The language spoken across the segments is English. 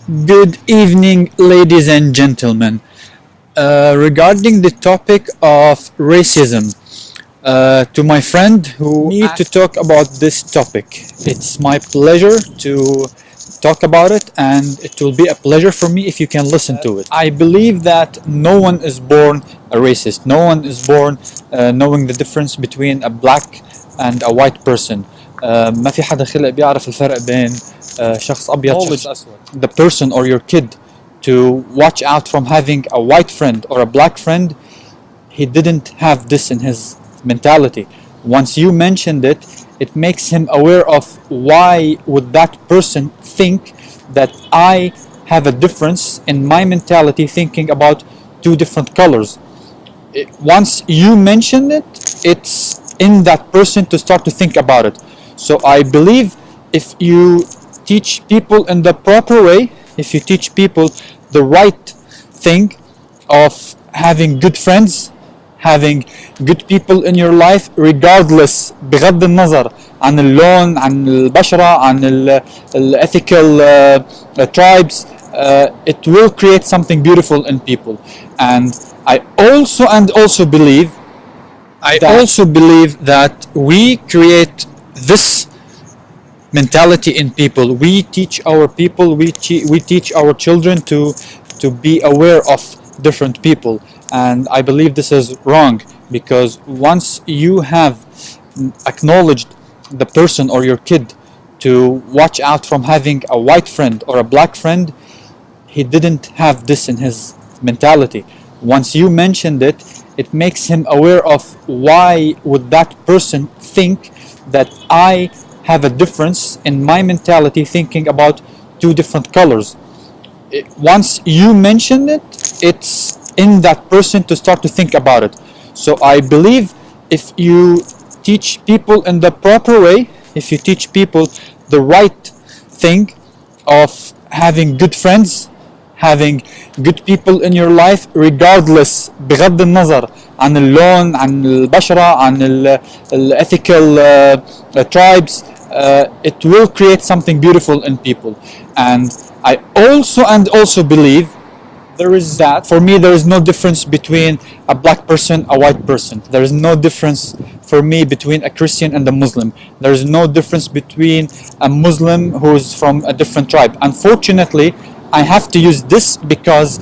Good evening, ladies and gentlemen. Regarding the topic of racism, to my friend who need to talk about this topic, it's my pleasure to talk about it, and it will be a pleasure for me if you can listen to it. I believe that no one is born a racist. No one is born knowing the difference between a black and a white person. ما في حدا خلق بيعرف الفرق بين شخص أبيض وشخص أسود. The person or your kid to watch out from having a white friend or a black friend, he didn't have this in his mentality. Once you mentioned it, it makes him aware of why would that person think that I have a difference in my mentality thinking about two different colors. Once you mention it, it's in that person to start to think about it. So I believe if you teach people in the proper way, if you teach people the right thing of having good friends, having good people in your life, regardless بغض النظر عن اللون عن البشرة عن ethical tribes, it will create something beautiful in people. And I also believe that we create this mentality in people. We teach our people, we teach our children to be aware of different people, and I believe this is wrong, because once you have acknowledged the person or your kid to watch out from having a white friend or a black friend, he didn't have this in his mentality. Once you mentioned it, it makes him aware of why would that person think that I have a difference in my mentality thinking about two different colors. Once you mention it, it's in that person to start to think about it. So I believe if you teach people in the proper way, if you teach people the right thing of having good friends, having good people in your life, regardless بغض النظر عن اللون عن البشرة عن ethical tribes, it will create something beautiful in people. And I also believe for me there is no difference between a black person, a white person. There is no difference for me between a Christian and a Muslim. There is no difference between a Muslim who is from a different tribe. Unfortunately, I have to use this because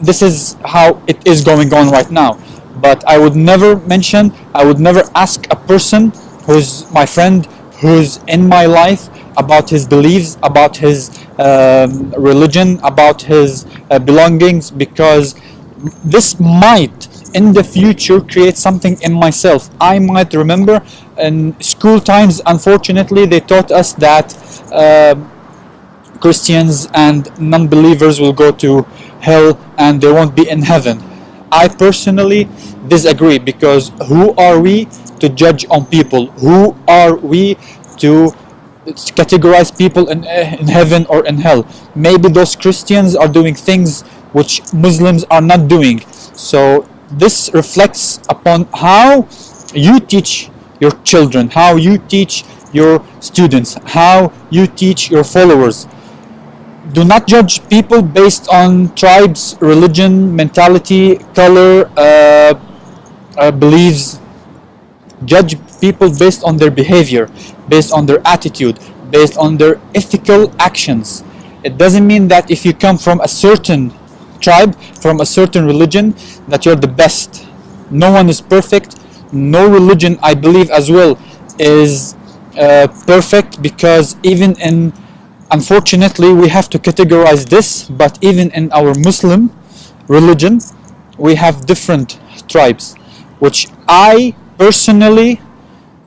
this is how it is going on right now. But I would never ask a person who's my friend, who's in my life, about his beliefs, about his religion, about his belongings, because this might in the future create something in myself. I might remember in school times, unfortunately, they taught us that Christians and non-believers will go to hell and they won't be in heaven. I personally disagree, because who are we to judge on people? Who are we to categorize people in heaven or in hell? Maybe those Christians are doing things which Muslims are not doing. So this reflects upon how you teach your children, how you teach your students, how you teach your followers. Do not judge people based on tribes, religion, mentality, color, beliefs. Judge people based on their behavior, based on their attitude, based on their ethical actions. It doesn't mean that if you come from a certain tribe, from a certain religion, that you're the best. No one is perfect. No religion, I believe as well, is perfect, because unfortunately, we have to categorize this, but even in our Muslim religion, we have different tribes, which I personally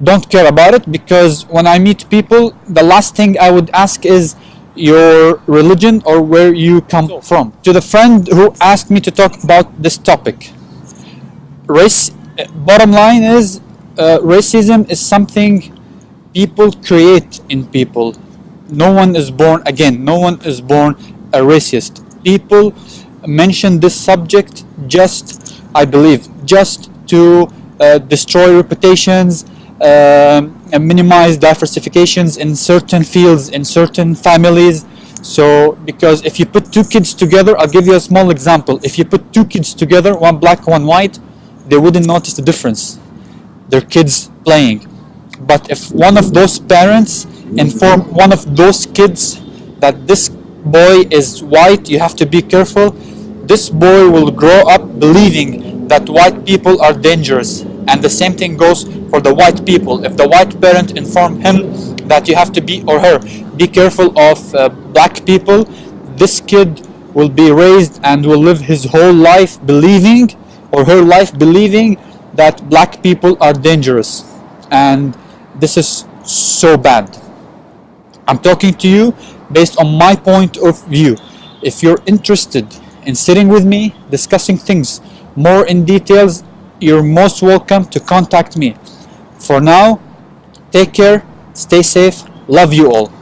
don't care about it, because when I meet people, the last thing I would ask is your religion or where you come from. To the friend who asked me to talk about this topic, bottom line is racism is something people create in people. No one is born a racist. People mention this subject just, I believe, just to destroy reputations, minimize diversifications in certain fields, in certain families. So, because if you put two kids together, I'll give you a small example. If you put two kids together, one black, one white, they wouldn't notice the difference. They're kids playing. But if one of those parents inform one of those kids that this boy is white, you have to be careful, this boy will grow up believing that white people are dangerous. And the same thing goes for the white people. If the white parent inform him that you have to be, or her, be careful of black people, this kid will be raised and will live his whole life believing, or her life believing, that black people are dangerous. And this is so bad. I'm talking to you based on my point of view. If you're interested in sitting with me, discussing things more in details, you're most welcome to contact me. For now, take care, stay safe, love you all.